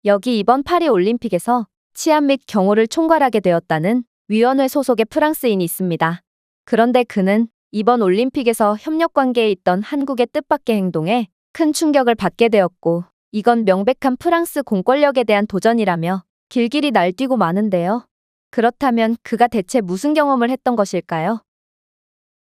여기 이번 파리 올림픽에서 치안 및 경호를 총괄하게 되었다는 위원회 소속의 프랑스인이 있습니다. 그런데 그는 이번 올림픽에서 협력 관계에 있던 한국의 뜻밖의 행동에 큰 충격을 받게 되었고, 이건 명백한 프랑스 공권력에 대한 도전이라며 길길이 날뛰고 마는데요. 그렇다면 그가 대체 무슨 경험을 했던 것일까요?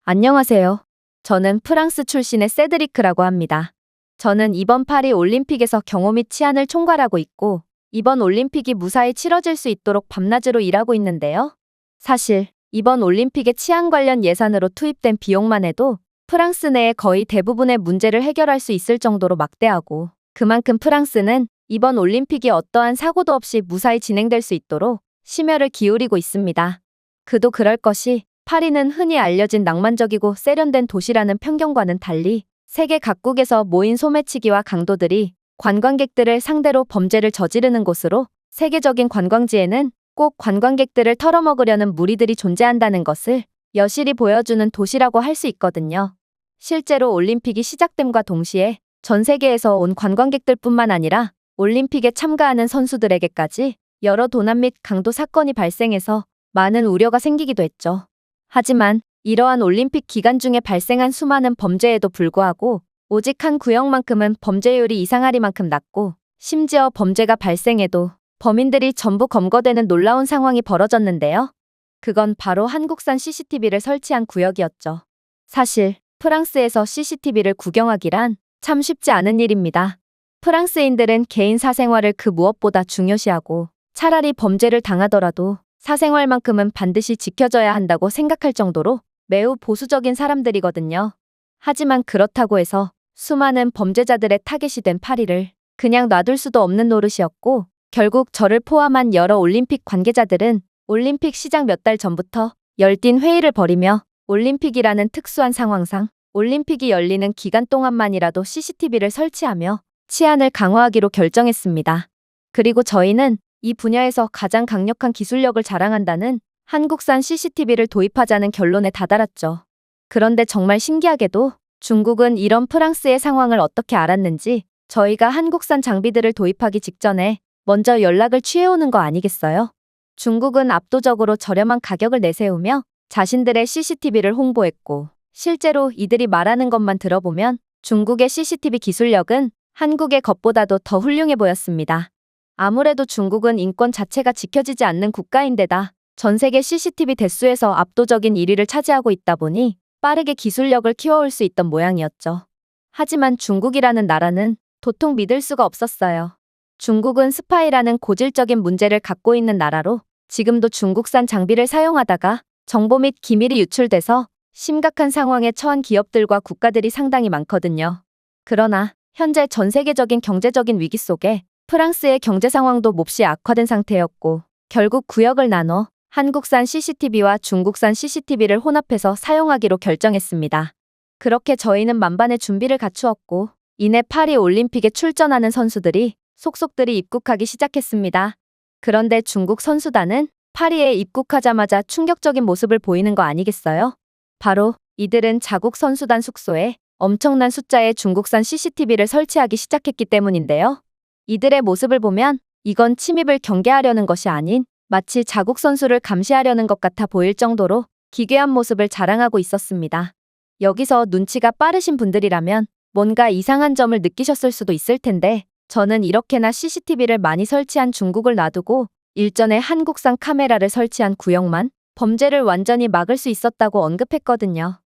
안녕하세요. 저는 프랑스 출신의 세드리크라고 합니다. 저는 이번 파리 올림픽에서 경호 및 치안을 총괄하고 있고, 이번 올림픽이 무사히 치러질 수 있도록 밤낮으로 일하고 있는데요. 사실 이번 올림픽의 치안 관련 예산으로 투입된 비용만 해도 프랑스 내의 거의 대부분의 문제를 해결할 수 있을 정도로 막대하고, 그만큼 프랑스는 이번 올림픽이 어떠한 사고도 없이 무사히 진행될 수 있도록 심혈을 기울이고 있습니다. 그도 그럴 것이, 파리는 흔히 알려진 낭만적이고 세련된 도시라는 편견과는 달리 세계 각국에서 모인 소매치기와 강도들이 관광객들을 상대로 범죄를 저지르는 곳으로, 세계적인 관광지에는 꼭 관광객들을 털어먹으려는 무리들이 존재한다는 것을 여실히 보여주는 도시라고 할 수 있거든요. 실제로 올림픽이 시작됨과 동시에 전 세계에서 온 관광객들뿐만 아니라 올림픽에 참가하는 선수들에게까지 여러 도난 및 강도 사건이 발생해서 많은 우려가 생기기도 했죠. 하지만 이러한 올림픽 기간 중에 발생한 수많은 범죄에도 불구하고 오직 한 구역만큼은 범죄율이 이상하리만큼 낮고, 심지어 범죄가 발생해도 범인들이 전부 검거되는 놀라운 상황이 벌어졌는데요. 그건 바로 한국산 CCTV를 설치한 구역이었죠. 사실 프랑스에서 CCTV를 구경하기란 참 쉽지 않은 일입니다. 프랑스인들은 개인 사생활을 그 무엇보다 중요시하고, 차라리 범죄를 당하더라도 사생활만큼은 반드시 지켜져야 한다고 생각할 정도로 매우 보수적인 사람들이거든요. 하지만 그렇다고 해서 수많은 범죄자들의 타겟이 된 파리를 그냥 놔둘 수도 없는 노릇이었고, 결국 저를 포함한 여러 올림픽 관계자들은 올림픽 시작 몇 달 전부터 열띤 회의를 벌이며 올림픽이라는 특수한 상황상 올림픽이 열리는 기간 동안만이라도 CCTV를 설치하며 치안을 강화하기로 결정했습니다. 그리고 저희는 이 분야에서 가장 강력한 기술력을 자랑한다는 한국산 CCTV를 도입하자는 결론에 다다랐죠. 그런데 정말 신기하게도 중국은 이런 프랑스의 상황을 어떻게 알았는지 저희가 한국산 장비들을 도입하기 직전에 먼저 연락을 취해오는 거 아니겠어요? 중국은 압도적으로 저렴한 가격을 내세우며 자신들의 CCTV를 홍보했고, 실제로 이들이 말하는 것만 들어보면 중국의 CCTV 기술력은 한국의 것보다도 더 훌륭해 보였습니다. 아무래도 중국은 인권 자체가 지켜지지 않는 국가인데다 전 세계 CCTV 대수에서 압도적인 1위를 차지하고 있다 보니 빠르게 기술력을 키워올 수 있던 모양이었죠. 하지만 중국이라는 나라는 도통 믿을 수가 없었어요. 중국은 스파이라는 고질적인 문제를 갖고 있는 나라로, 지금도 중국산 장비를 사용하다가 정보 및 기밀이 유출돼서 심각한 상황에 처한 기업들과 국가들이 상당히 많거든요. 그러나 현재 전 세계적인 경제적인 위기 속에 프랑스의 경제 상황도 몹시 악화된 상태였고, 결국 구역을 나눠 한국산 CCTV와 중국산 CCTV를 혼합해서 사용하기로 결정했습니다. 그렇게 저희는 만반의 준비를 갖추었고, 이내 파리 올림픽에 출전하는 선수들이 속속들이 입국하기 시작했습니다. 그런데 중국 선수단은 파리에 입국하자마자 충격적인 모습을 보이는 거 아니겠어요? 바로 이들은 자국 선수단 숙소에 엄청난 숫자의 중국산 CCTV를 설치하기 시작했기 때문인데요. 이들의 모습을 보면 이건 침입을 경계하려는 것이 아닌 마치 자국 선수를 감시하려는 것 같아 보일 정도로 기괴한 모습을 자랑하고 있었습니다. 여기서 눈치가 빠르신 분들이라면 뭔가 이상한 점을 느끼셨을 수도 있을 텐데, 저는 이렇게나 CCTV를 많이 설치한 중국을 놔두고 일전에 한국산 카메라를 설치한 구역만 범죄를 완전히 막을 수 있었다고 언급했거든요.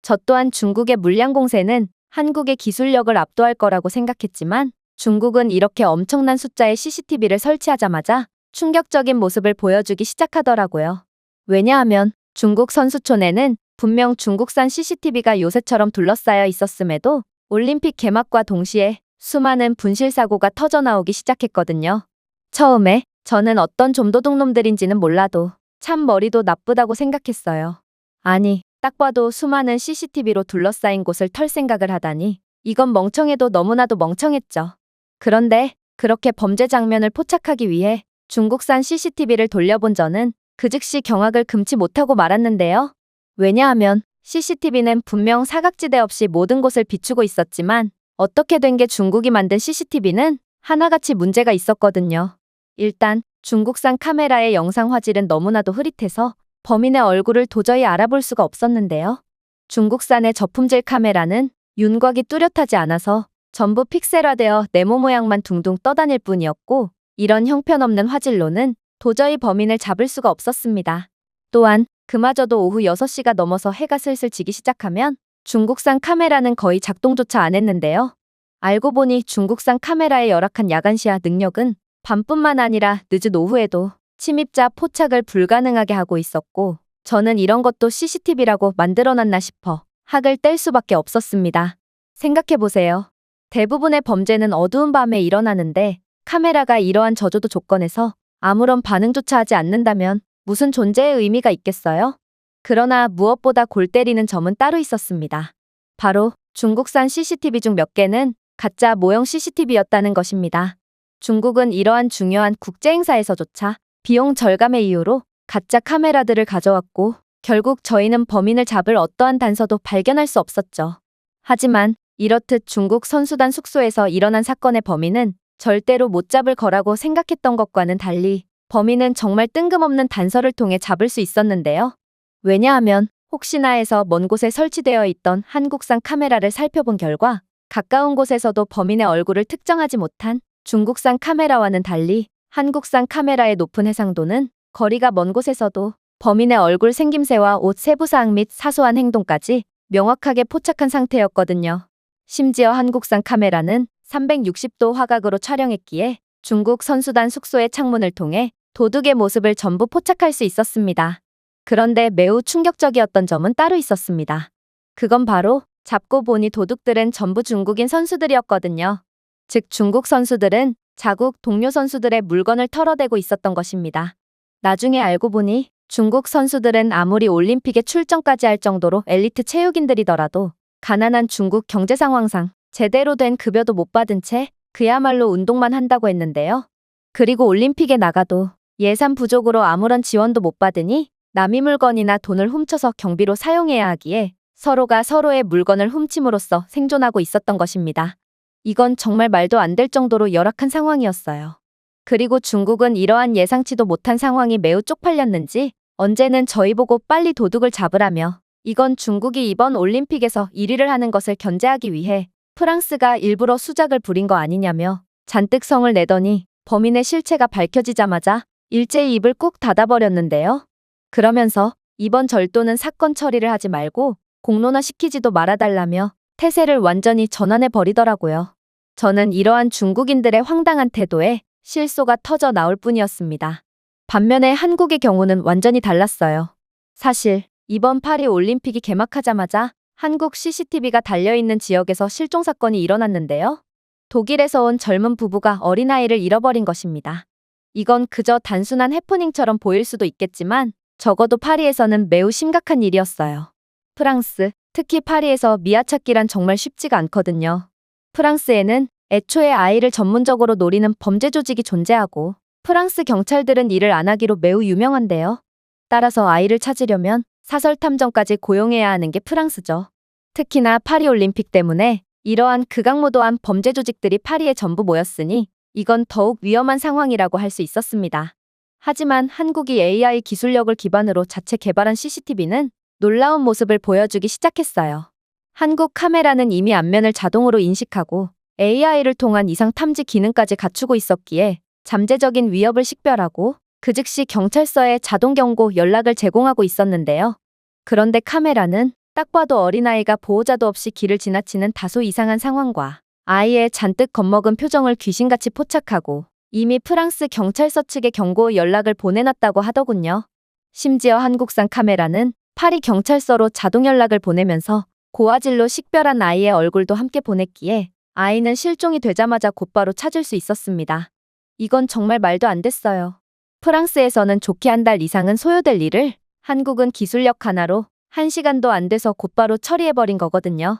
저 또한 중국의 물량 공세는 한국의 기술력을 압도할 거라고 생각했지만, 중국은 이렇게 엄청난 숫자의 CCTV를 설치하자마자 충격적인 모습을 보여주기 시작하더라고요. 왜냐하면 중국 선수촌에는 분명 중국산 CCTV가 요새처럼 둘러싸여 있었음에도 올림픽 개막과 동시에 수많은 분실사고가 터져나오기 시작했거든요. 처음에 저는 어떤 좀도둑놈들인지는 몰라도 참 머리도 나쁘다고 생각했어요. 아니, 딱 봐도 수많은 CCTV로 둘러싸인 곳을 털 생각을 하다니, 이건 멍청해도 너무나도 멍청했죠. 그런데 그렇게 범죄 장면을 포착하기 위해 중국산 CCTV를 돌려본 저는 그 즉시 경악을 금치 못하고 말았는데요. 왜냐하면 CCTV는 분명 사각지대 없이 모든 곳을 비추고 있었지만, 어떻게 된 게 중국이 만든 CCTV는 하나같이 문제가 있었거든요. 일단 중국산 카메라의 영상 화질은 너무나도 흐릿해서 범인의 얼굴을 도저히 알아볼 수가 없었는데요. 중국산의 저품질 카메라는 윤곽이 뚜렷하지 않아서 전부 픽셀화되어 네모 모양만 둥둥 떠다닐 뿐이었고, 이런 형편없는 화질로는 도저히 범인을 잡을 수가 없었습니다. 또한 그마저도 오후 6시가 넘어서 해가 슬슬 지기 시작하면 중국산 카메라는 거의 작동조차 안 했는데요. 알고 보니 중국산 카메라의 열악한 야간 시야 능력은 밤뿐만 아니라 늦은 오후에도 침입자 포착을 불가능하게 하고 있었고, 저는 이런 것도 CCTV라고 만들어놨나 싶어 학을 뗄 수밖에 없었습니다. 생각해보세요. 대부분의 범죄는 어두운 밤에 일어나는데 카메라가 이러한 저조도 조건에서 아무런 반응조차 하지 않는다면 무슨 존재의 의미가 있겠어요? 그러나 무엇보다 골 때리는 점은 따로 있었습니다. 바로 중국산 CCTV 중 몇 개는 가짜 모형 CCTV였다는 것입니다. 중국은 이러한 중요한 국제행사에서조차 비용 절감의 이유로 가짜 카메라들을 가져왔고, 결국 저희는 범인을 잡을 어떠한 단서도 발견할 수 없었죠. 하지만 이렇듯 중국 선수단 숙소에서 일어난 사건의 범인은 절대로 못 잡을 거라고 생각했던 것과는 달리 범인은 정말 뜬금없는 단서를 통해 잡을 수 있었는데요. 왜냐하면 혹시나 해서 먼 곳에 설치되어 있던 한국산 카메라를 살펴본 결과 가까운 곳에서도 범인의 얼굴을 특정하지 못한 중국산 카메라와는 달리 한국산 카메라의 높은 해상도는 거리가 먼 곳에서도 범인의 얼굴 생김새와 옷 세부사항 및 사소한 행동까지 명확하게 포착한 상태였거든요. 심지어 한국산 카메라는 360도 화각으로 촬영했기에 중국 선수단 숙소의 창문을 통해 도둑의 모습을 전부 포착할 수 있었습니다. 그런데 매우 충격적이었던 점은 따로 있었습니다. 그건 바로 잡고 보니 도둑들은 전부 중국인 선수들이었거든요. 즉 중국 선수들은 자국 동료 선수들의 물건을 털어대고 있었던 것입니다. 나중에 알고 보니 중국 선수들은 아무리 올림픽에 출전까지 할 정도로 엘리트 체육인들이더라도 가난한 중국 경제 상황상 제대로 된 급여도 못 받은 채 그야말로 운동만 한다고 했는데요. 그리고 올림픽에 나가도 예산 부족으로 아무런 지원도 못 받으니 남의 물건이나 돈을 훔쳐서 경비로 사용해야 하기에 서로가 서로의 물건을 훔침으로써 생존하고 있었던 것입니다. 이건 정말 말도 안 될 정도로 열악한 상황이었어요. 그리고 중국은 이러한 예상치도 못한 상황이 매우 쪽팔렸는지 언제는 저희 보고 빨리 도둑을 잡으라며, 이건 중국이 이번 올림픽에서 1위를 하는 것을 견제하기 위해 프랑스가 일부러 수작을 부린 거 아니냐며 잔뜩 성을 내더니 범인의 실체가 밝혀지자마자 일제히 입을 꾹 닫아버렸는데요. 그러면서 이번 절도는 사건 처리를 하지 말고 공론화 시키지도 말아달라며 태세를 완전히 전환해버리더라고요. 저는 이러한 중국인들의 황당한 태도에 실소가 터져 나올 뿐이었습니다. 반면에 한국의 경우는 완전히 달랐어요. 사실 이번 파리 올림픽이 개막하자마자 한국 CCTV가 달려있는 지역에서 실종 사건이 일어났는데요. 독일에서 온 젊은 부부가 어린아이를 잃어버린 것입니다. 이건 그저 단순한 해프닝처럼 보일 수도 있겠지만 적어도 파리에서는 매우 심각한 일이었어요. 프랑스, 특히 파리에서 미아 찾기란 정말 쉽지가 않거든요. 프랑스에는 애초에 아이를 전문적으로 노리는 범죄 조직이 존재하고 프랑스 경찰들은 이를 안 하기로 매우 유명한데요. 따라서 아이를 찾으려면 사설 탐정까지 고용해야 하는 게 프랑스죠. 특히나 파리 올림픽 때문에 이러한 극악무도한 범죄 조직들이 파리에 전부 모였으니 이건 더욱 위험한 상황이라고 할 수 있었습니다. 하지만 한국이 AI 기술력을 기반으로 자체 개발한 CCTV는 놀라운 모습을 보여주기 시작했어요. 한국 카메라는 이미 안면을 자동으로 인식하고 AI를 통한 이상 탐지 기능까지 갖추고 있었기에 잠재적인 위협을 식별하고 그 즉시 경찰서에 자동 경고 연락을 제공하고 있었는데요. 그런데 카메라는 딱 봐도 어린아이가 보호자도 없이 길을 지나치는 다소 이상한 상황과 아이의 잔뜩 겁먹은 표정을 귀신같이 포착하고 이미 프랑스 경찰서 측에 경고 연락을 보내놨다고 하더군요. 심지어 한국산 카메라는 파리 경찰서로 자동 연락을 보내면서 고화질로 식별한 아이의 얼굴도 함께 보냈기에 아이는 실종이 되자마자 곧바로 찾을 수 있었습니다. 이건 정말 말도 안 됐어요. 프랑스에서는 좋게 한 달 이상은 소요될 일을 한국은 기술력 하나로 1시간도 안 돼서 곧바로 처리해버린 거거든요.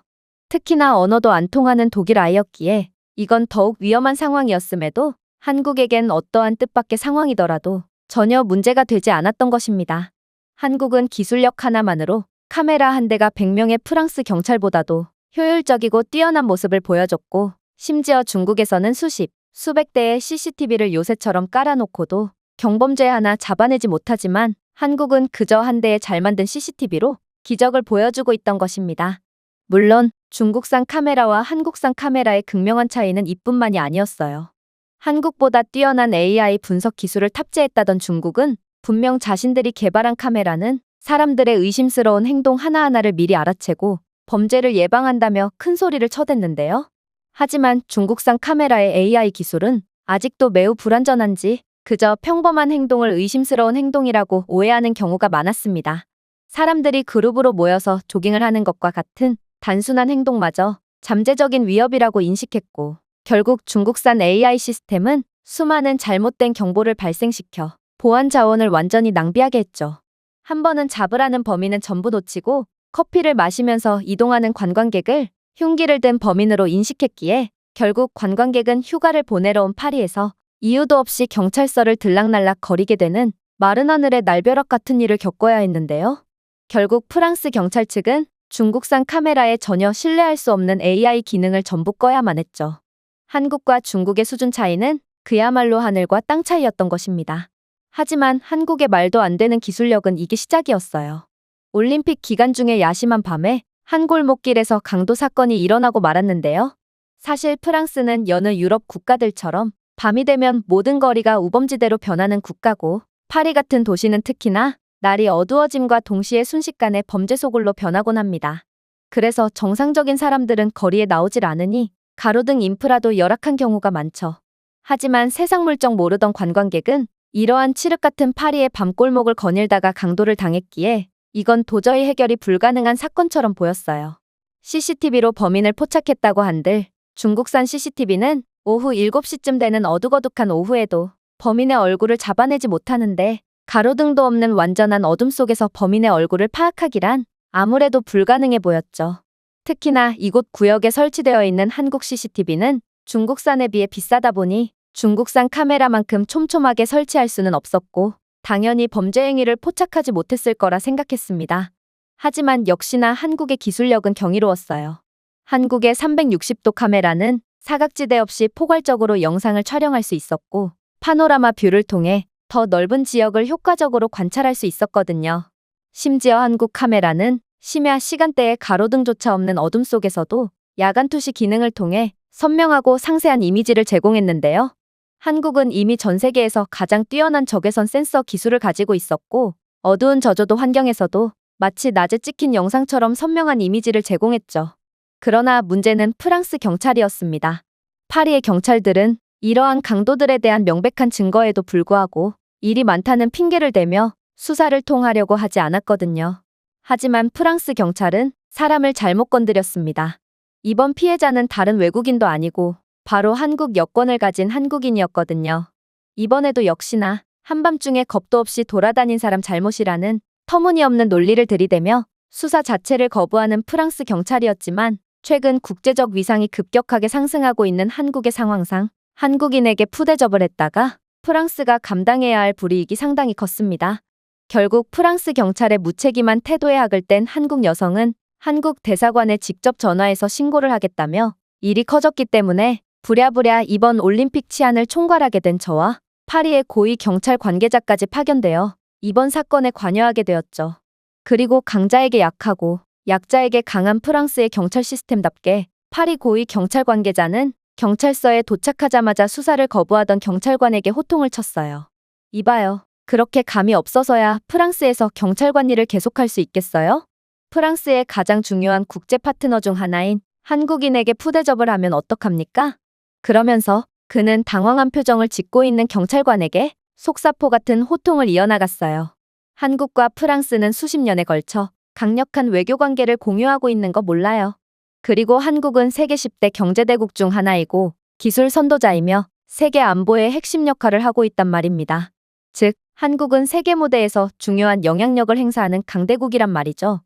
특히나 언어도 안 통하는 독일 아이였기에 이건 더욱 위험한 상황이었음에도 한국에겐 어떠한 뜻밖의 상황이더라도 전혀 문제가 되지 않았던 것입니다. 한국은 기술력 하나만으로 카메라 한 대가 100명의 프랑스 경찰보다도 효율적이고 뛰어난 모습을 보여줬고, 심지어 중국에서는 수십, 수백 대의 CCTV를 요새처럼 깔아놓고도 경범죄 하나 잡아내지 못하지만 한국은 그저 한 대의 잘 만든 CCTV로 기적을 보여주고 있던 것입니다. 물론 중국산 카메라와 한국산 카메라의 극명한 차이는 이뿐만이 아니었어요. 한국보다 뛰어난 AI 분석 기술을 탑재했다던 중국은 분명 자신들이 개발한 카메라는 사람들의 의심스러운 행동 하나하나를 미리 알아채고 범죄를 예방한다며 큰 소리를 쳐댔는데요. 하지만 중국산 카메라의 AI 기술은 아직도 매우 불완전한지 그저 평범한 행동을 의심스러운 행동이라고 오해하는 경우가 많았습니다. 사람들이 그룹으로 모여서 조깅을 하는 것과 같은 단순한 행동마저 잠재적인 위협이라고 인식했고, 결국 중국산 AI 시스템은 수많은 잘못된 경보를 발생시켜 보안 자원을 완전히 낭비하게 했죠. 한 번은 잡으라는 범인은 전부 놓치고 커피를 마시면서 이동하는 관광객을 흉기를 든 범인으로 인식했기에 결국 관광객은 휴가를 보내러 온 파리에서 이유도 없이 경찰서를 들락날락 거리게 되는 마른 하늘의 날벼락 같은 일을 겪어야 했는데요. 결국 프랑스 경찰 측은 중국산 카메라에 전혀 신뢰할 수 없는 AI 기능을 전부 꺼야만 했죠. 한국과 중국의 수준 차이는 그야말로 하늘과 땅 차이였던 것입니다. 하지만 한국의 말도 안 되는 기술력은 이게 시작이었어요. 올림픽 기간 중에 야심한 밤에 한 골목길에서 강도 사건이 일어나고 말았는데요. 사실 프랑스는 여느 유럽 국가들처럼 밤이 되면 모든 거리가 우범지대로 변하는 국가고, 파리 같은 도시는 특히나 날이 어두워짐과 동시에 순식간에 범죄 소굴로 변하곤 합니다. 그래서 정상적인 사람들은 거리에 나오질 않으니 가로등 인프라도 열악한 경우가 많죠. 하지만 세상 물정 모르던 관광객은 이러한 칠흑 같은 파리의 밤골목을 거닐다가 강도를 당했기에 이건 도저히 해결이 불가능한 사건처럼 보였어요. CCTV로 범인을 포착했다고 한들 중국산 CCTV는 오후 7시쯤 되는 어둑어둑한 오후에도 범인의 얼굴을 잡아내지 못하는데, 가로등도 없는 완전한 어둠 속에서 범인의 얼굴을 파악하기란 아무래도 불가능해 보였죠. 특히나 이곳 구역에 설치되어 있는 한국 CCTV는 중국산에 비해 비싸다 보니 중국산 카메라만큼 촘촘하게 설치할 수는 없었고, 당연히 범죄 행위를 포착하지 못했을 거라 생각했습니다. 하지만 역시나 한국의 기술력은 경이로웠어요. 한국의 360도 카메라는 사각지대 없이 포괄적으로 영상을 촬영할 수 있었고, 파노라마 뷰를 통해 더 넓은 지역을 효과적으로 관찰할 수 있었거든요. 심지어 한국 카메라는 심야 시간대에 가로등조차 없는 어둠 속에서도 야간 투시 기능을 통해 선명하고 상세한 이미지를 제공했는데요. 한국은 이미 전 세계에서 가장 뛰어난 적외선 센서 기술을 가지고 있었고, 어두운 저조도 환경에서도 마치 낮에 찍힌 영상처럼 선명한 이미지를 제공했죠. 그러나 문제는 프랑스 경찰이었습니다. 파리의 경찰들은 이러한 강도들에 대한 명백한 증거에도 불구하고 일이 많다는 핑계를 대며 수사를 통하려고 하지 않았거든요. 하지만 프랑스 경찰은 사람을 잘못 건드렸습니다. 이번 피해자는 다른 외국인도 아니고 바로 한국 여권을 가진 한국인이었거든요. 이번에도 역시나 한밤중에 겁도 없이 돌아다닌 사람 잘못이라는 터무니없는 논리를 들이대며 수사 자체를 거부하는 프랑스 경찰이었지만, 최근 국제적 위상이 급격하게 상승하고 있는 한국의 상황상 한국인에게 푸대접을 했다가 프랑스가 감당해야 할 불이익이 상당히 컸습니다. 결국 프랑스 경찰의 무책임한 태도에 학을 뗀 한국 여성은 한국 대사관에 직접 전화해서 신고를 하겠다며 일이 커졌기 때문에 부랴부랴 이번 올림픽 치안을 총괄하게 된 저와 파리의 고위 경찰 관계자까지 파견되어 이번 사건에 관여하게 되었죠. 그리고 강자에게 약하고 약자에게 강한 프랑스의 경찰 시스템답게 파리 고위 경찰 관계자는 경찰서에 도착하자마자 수사를 거부하던 경찰관에게 호통을 쳤어요. 이봐요. 그렇게 감이 없어서야 프랑스에서 경찰관 일을 계속할 수 있겠어요? 프랑스의 가장 중요한 국제 파트너 중 하나인 한국인에게 푸대접을 하면 어떡합니까? 그러면서 그는 당황한 표정을 짓고 있는 경찰관에게 속사포 같은 호통을 이어나갔어요. 한국과 프랑스는 수십 년에 걸쳐 강력한 외교 관계를 공유하고 있는 거 몰라요. 그리고 한국은 세계 10대 경제대국 중 하나이고 기술 선도자이며 세계 안보의 핵심 역할을 하고 있단 말입니다. 즉, 한국은 세계 무대에서 중요한 영향력을 행사하는 강대국이란 말이죠.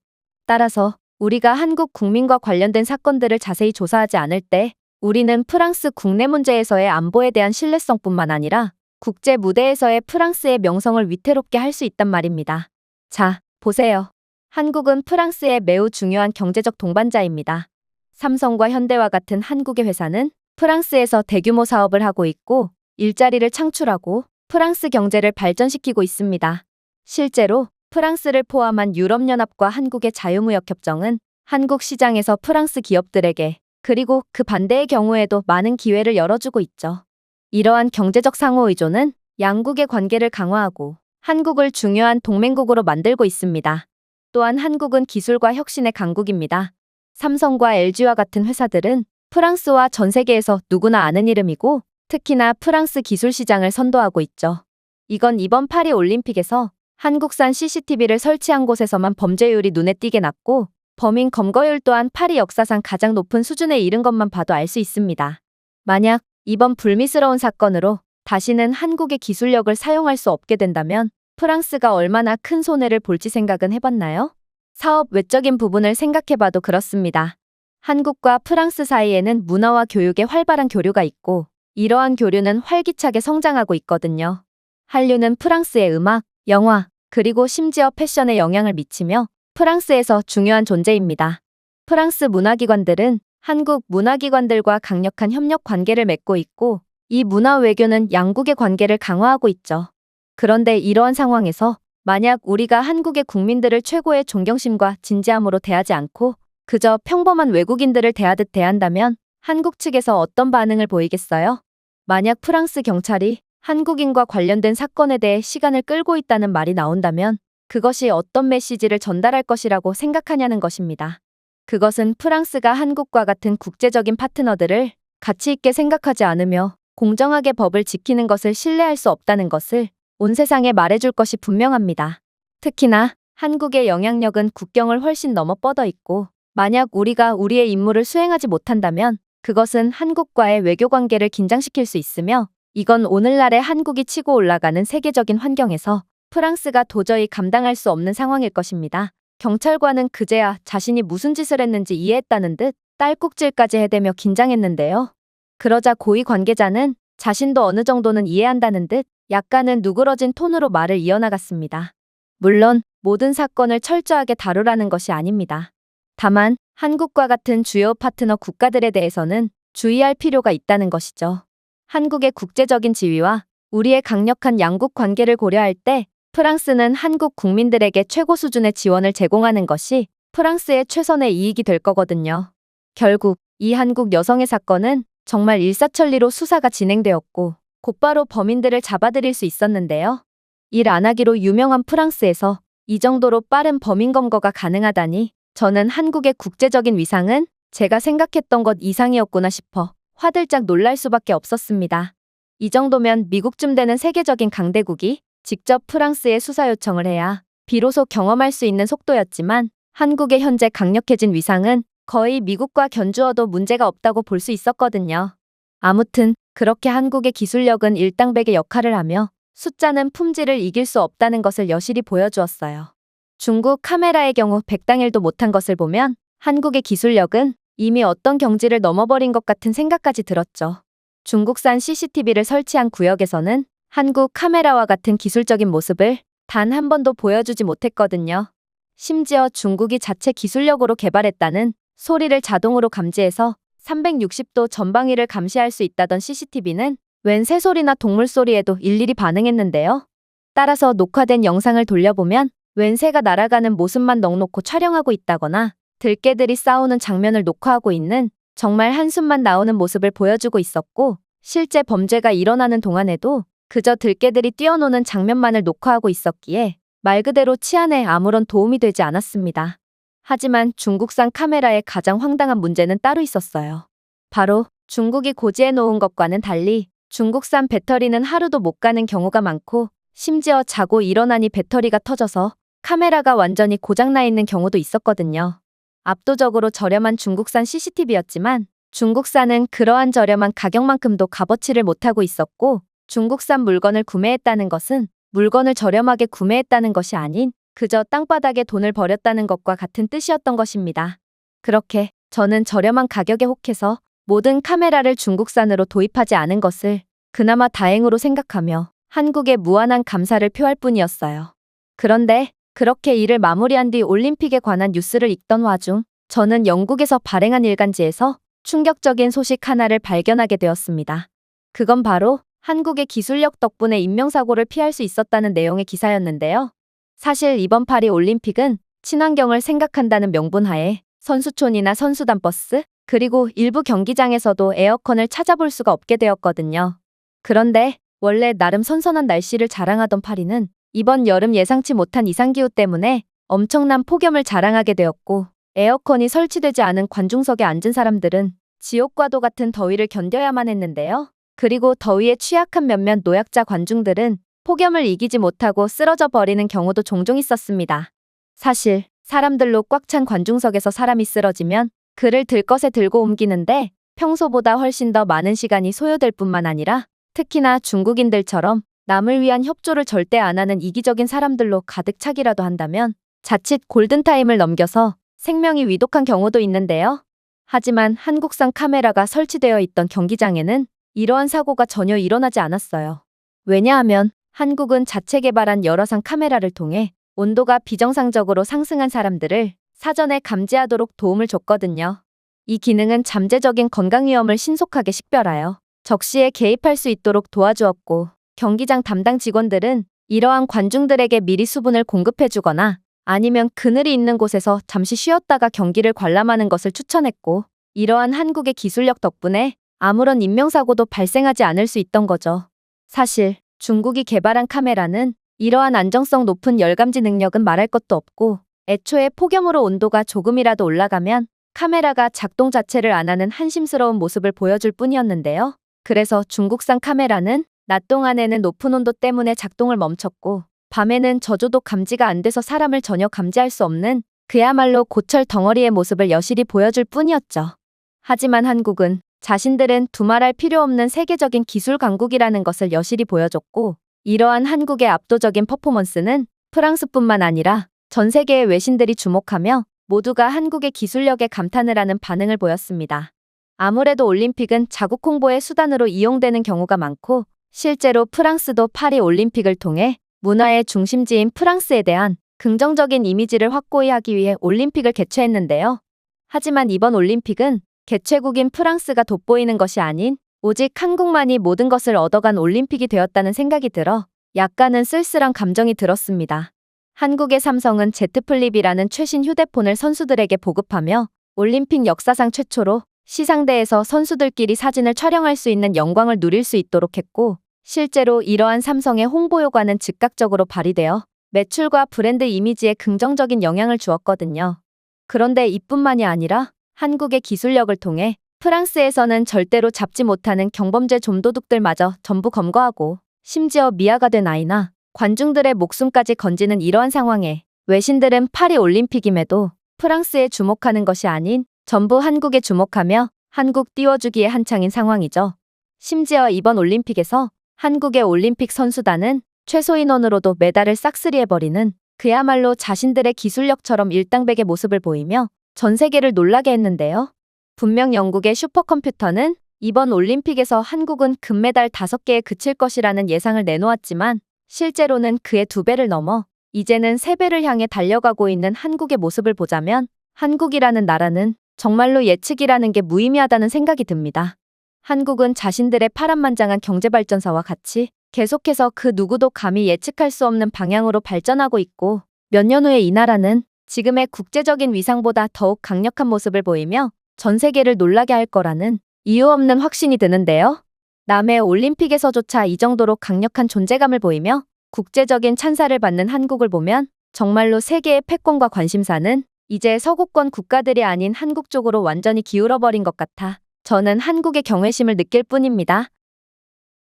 따라서 우리가 한국 국민과 관련된 사건들을 자세히 조사하지 않을 때 우리는 프랑스 국내 문제에서의 안보에 대한 신뢰성뿐만 아니라 국제 무대에서의 프랑스의 명성을 위태롭게 할 수 있단 말입니다. 자, 보세요. 한국은 프랑스의 매우 중요한 경제적 동반자입니다. 삼성과 현대와 같은 한국의 회사는 프랑스에서 대규모 사업을 하고 있고 일자리를 창출하고 프랑스 경제를 발전시키고 있습니다. 실제로 프랑스를 포함한 유럽연합과 한국의 자유무역협정은 한국 시장에서 프랑스 기업들에게 그리고 그 반대의 경우에도 많은 기회를 열어주고 있죠. 이러한 경제적 상호의존은 양국의 관계를 강화하고 한국을 중요한 동맹국으로 만들고 있습니다. 또한 한국은 기술과 혁신의 강국입니다. 삼성과 LG와 같은 회사들은 프랑스와 전 세계에서 누구나 아는 이름이고 특히나 프랑스 기술 시장을 선도하고 있죠. 이건 이번 파리 올림픽에서 한국산 CCTV를 설치한 곳에서만 범죄율이 눈에 띄게 낮고 범인 검거율 또한 파리 역사상 가장 높은 수준에 이른 것만 봐도 알 수 있습니다. 만약 이번 불미스러운 사건으로 다시는 한국의 기술력을 사용할 수 없게 된다면 프랑스가 얼마나 큰 손해를 볼지 생각은 해봤나요? 사업 외적인 부분을 생각해봐도 그렇습니다. 한국과 프랑스 사이에는 문화와 교육의 활발한 교류가 있고 이러한 교류는 활기차게 성장하고 있거든요. 한류는 프랑스의 음악, 영화, 그리고 심지어 패션에 영향을 미치며 프랑스에서 중요한 존재입니다. 프랑스 문화기관들은 한국 문화기관들과 강력한 협력 관계를 맺고 있고 이 문화 외교는 양국의 관계를 강화하고 있죠. 그런데 이러한 상황에서 만약 우리가 한국의 국민들을 최고의 존경심과 진지함으로 대하지 않고 그저 평범한 외국인들을 대하듯 대한다면 한국 측에서 어떤 반응을 보이겠어요? 만약 프랑스 경찰이 한국인과 관련된 사건에 대해 시간을 끌고 있다는 말이 나온다면 그것이 어떤 메시지를 전달할 것이라고 생각하냐는 것입니다. 그것은 프랑스가 한국과 같은 국제적인 파트너들을 가치 있게 생각하지 않으며 공정하게 법을 지키는 것을 신뢰할 수 없다는 것을 온 세상에 말해줄 것이 분명합니다. 특히나 한국의 영향력은 국경을 훨씬 넘어 뻗어 있고 만약 우리가 우리의 임무를 수행하지 못한다면 그것은 한국과의 외교 관계를 긴장시킬 수 있으며 이건 오늘날의 한국이 치고 올라가는 세계적인 환경에서 프랑스가 도저히 감당할 수 없는 상황일 것입니다. 경찰관은 그제야 자신이 무슨 짓을 했는지 이해했다는 듯 딸꾹질까지 해대며 긴장했는데요. 그러자 고위 관계자는 자신도 어느 정도는 이해한다는 듯 약간은 누그러진 톤으로 말을 이어나갔습니다. 물론 모든 사건을 철저하게 다루라는 것이 아닙니다. 다만 한국과 같은 주요 파트너 국가들에 대해서는 주의할 필요가 있다는 것이죠. 한국의 국제적인 지위와 우리의 강력한 양국 관계를 고려할 때 프랑스는 한국 국민들에게 최고 수준의 지원을 제공하는 것이 프랑스의 최선의 이익이 될 거거든요. 결국 이 한국 여성의 사건은 정말 일사천리로 수사가 진행되었고 곧바로 범인들을 잡아들일 수 있었는데요. 일 안 하기로 유명한 프랑스에서 이 정도로 빠른 범인 검거가 가능하다니 저는 한국의 국제적인 위상은 제가 생각했던 것 이상이었구나 싶어 화들짝 놀랄 수밖에 없었습니다. 이 정도면 미국쯤 되는 세계적인 강대국이 직접 프랑스에 수사 요청을 해야 비로소 경험할 수 있는 속도였지만 한국의 현재 강력해진 위상은 거의 미국과 견주어도 문제가 없다고 볼 수 있었거든요. 아무튼 그렇게 한국의 기술력은 일당백의 역할을 하며 숫자는 품질을 이길 수 없다는 것을 여실히 보여주었어요. 중국 카메라의 경우 백당일도 못한 것을 보면 한국의 기술력은 이미 어떤 경지를 넘어버린 것 같은 생각까지 들었죠. 중국산 CCTV를 설치한 구역에서는 한국 카메라와 같은 기술적인 모습을 단 한 번도 보여주지 못했거든요. 심지어 중국이 자체 기술력으로 개발했다는 소리를 자동으로 감지해서 360도 전방위를 감시할 수 있다던 CCTV는 웬 새소리나 동물 소리에도 일일이 반응했는데요. 따라서 녹화된 영상을 돌려보면 웬 새가 날아가는 모습만 넉놓고 촬영하고 있다거나 들개들이 싸우는 장면을 녹화하고 있는 정말 한숨만 나오는 모습을 보여주고 있었고 실제 범죄가 일어나는 동안에도 그저 들개들이 뛰어노는 장면만을 녹화하고 있었기에 말 그대로 치안에 아무런 도움이 되지 않았습니다. 하지만 중국산 카메라의 가장 황당한 문제는 따로 있었어요. 바로 중국이 고지해 놓은 것과는 달리 중국산 배터리는 하루도 못 가는 경우가 많고 심지어 자고 일어나니 배터리가 터져서 카메라가 완전히 고장나 있는 경우도 있었거든요. 압도적으로 저렴한 중국산 CCTV였지만 중국산은 그러한 저렴한 가격만큼도 값어치를 못하고 있었고 중국산 물건을 구매했다는 것은 물건을 저렴하게 구매했다는 것이 아닌 그저 땅바닥에 돈을 버렸다는 것과 같은 뜻이었던 것입니다. 그렇게 저는 저렴한 가격에 혹해서 모든 카메라를 중국산으로 도입하지 않은 것을 그나마 다행으로 생각하며 한국에 무한한 감사를 표할 뿐이었어요. 그런데 그렇게 일을 마무리한 뒤 올림픽에 관한 뉴스를 읽던 와중 저는 영국에서 발행한 일간지에서 충격적인 소식 하나를 발견하게 되었습니다. 그건 바로 한국의 기술력 덕분에 인명사고를 피할 수 있었다는 내용의 기사였는데요. 사실 이번 파리 올림픽은 친환경을 생각한다는 명분하에 선수촌이나 선수단 버스, 그리고 일부 경기장에서도 에어컨을 찾아볼 수가 없게 되었거든요. 그런데 원래 나름 선선한 날씨를 자랑하던 파리는 이번 여름 예상치 못한 이상기후 때문에 엄청난 폭염을 자랑하게 되었고, 에어컨이 설치되지 않은 관중석에 앉은 사람들은 지옥과도 같은 더위를 견뎌야만 했는데요. 그리고 더위에 취약한 몇몇 노약자 관중들은 폭염을 이기지 못하고 쓰러져 버리는 경우도 종종 있었습니다. 사실 사람들로 꽉 찬 관중석에서 사람이 쓰러지면 그를 들것에 들고 옮기는데 평소보다 훨씬 더 많은 시간이 소요될 뿐만 아니라 특히나 중국인들처럼 남을 위한 협조를 절대 안 하는 이기적인 사람들로 가득 차기라도 한다면 자칫 골든타임을 넘겨서 생명이 위독한 경우도 있는데요. 하지만 한국산 카메라가 설치되어 있던 경기장에는 이러한 사고가 전혀 일어나지 않았어요. 왜냐하면 한국은 자체 개발한 여러상 카메라를 통해 온도가 비정상적으로 상승한 사람들을 사전에 감지하도록 도움을 줬거든요. 이 기능은 잠재적인 건강 위험을 신속하게 식별하여 적시에 개입할 수 있도록 도와주었고, 경기장 담당 직원들은 이러한 관중들에게 미리 수분을 공급해주거나 아니면 그늘이 있는 곳에서 잠시 쉬었다가 경기를 관람하는 것을 추천했고, 이러한 한국의 기술력 덕분에 아무런 인명사고도 발생하지 않을 수 있던 거죠. 사실 중국이 개발한 카메라는 이러한 안정성 높은 열감지 능력은 말할 것도 없고, 애초에 폭염으로 온도가 조금이라도 올라가면 카메라가 작동 자체를 안 하는 한심스러운 모습을 보여줄 뿐이었는데요. 그래서 중국산 카메라는 낮 동안에는 높은 온도 때문에 작동을 멈췄고, 밤에는 저조도 감지가 안 돼서 사람을 전혀 감지할 수 없는 그야말로 고철 덩어리의 모습을 여실히 보여줄 뿐이었죠. 하지만 한국은 자신들은 두말할 필요 없는 세계적인 기술 강국이라는 것을 여실히 보여줬고, 이러한 한국의 압도적인 퍼포먼스는 프랑스뿐만 아니라 전 세계의 외신들이 주목하며 모두가 한국의 기술력에 감탄을 하는 반응을 보였습니다. 아무래도 올림픽은 자국 홍보의 수단으로 이용되는 경우가 많고, 실제로 프랑스도 파리 올림픽을 통해 문화의 중심지인 프랑스에 대한 긍정적인 이미지를 확고히 하기 위해 올림픽을 개최했는데요. 하지만 이번 올림픽은 개최국인 프랑스가 돋보이는 것이 아닌 오직 한국만이 모든 것을 얻어간 올림픽이 되었다는 생각이 들어 약간은 쓸쓸한 감정이 들었습니다. 한국의 삼성은 Z 플립이라는 최신 휴대폰을 선수들에게 보급하며 올림픽 역사상 최초로 시상대에서 선수들끼리 사진을 촬영할 수 있는 영광을 누릴 수 있도록 했고, 실제로 이러한 삼성의 홍보 효과는 즉각적으로 발휘되어 매출과 브랜드 이미지에 긍정적인 영향을 주었거든요. 그런데 이뿐만이 아니라 한국의 기술력을 통해 프랑스에서는 절대로 잡지 못하는 경범죄 좀도둑들마저 전부 검거하고, 심지어 미아가 된 아이나 관중들의 목숨까지 건지는 이러한 상황에 외신들은 파리 올림픽임에도 프랑스에 주목하는 것이 아닌 전부 한국에 주목하며 한국 띄워주기에 한창인 상황이죠. 심지어 이번 올림픽에서 한국의 올림픽 선수단은 최소 인원으로도 메달을 싹쓸이해버리는 그야말로 자신들의 기술력처럼 일당백의 모습을 보이며 전 세계를 놀라게 했는데요. 분명 영국의 슈퍼컴퓨터는 이번 올림픽에서 한국은 금메달 5개에 그칠 것이라는 예상을 내놓았지만 실제로는 그의 2배를 넘어 이제는 3배를 향해 달려가고 있는 한국의 모습을 보자면 한국이라는 나라는 정말로 예측이라는 게 무의미하다는 생각이 듭니다. 한국은 자신들의 파란만장한 경제발전사와 같이 계속해서 그 누구도 감히 예측할 수 없는 방향으로 발전하고 있고, 몇 년 후에 이 나라는 지금의 국제적인 위상보다 더욱 강력한 모습을 보이며 전 세계를 놀라게 할 거라는 이유 없는 확신이 드는데요. 남해 올림픽에서조차 이 정도로 강력한 존재감을 보이며 국제적인 찬사를 받는 한국을 보면 정말로 세계의 패권과 관심사는 이제 서구권 국가들이 아닌 한국 쪽으로 완전히 기울어버린 것 같아 저는 한국의 경외심을 느낄 뿐입니다.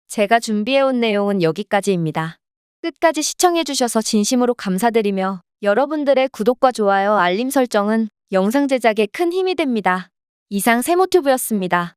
제가 준비해온 내용은 여기까지입니다. 끝까지 시청해주셔서 진심으로 감사드리며 여러분들의 구독과 좋아요, 알림 설정은 영상 제작에 큰 힘이 됩니다. 이상 세모튜브였습니다.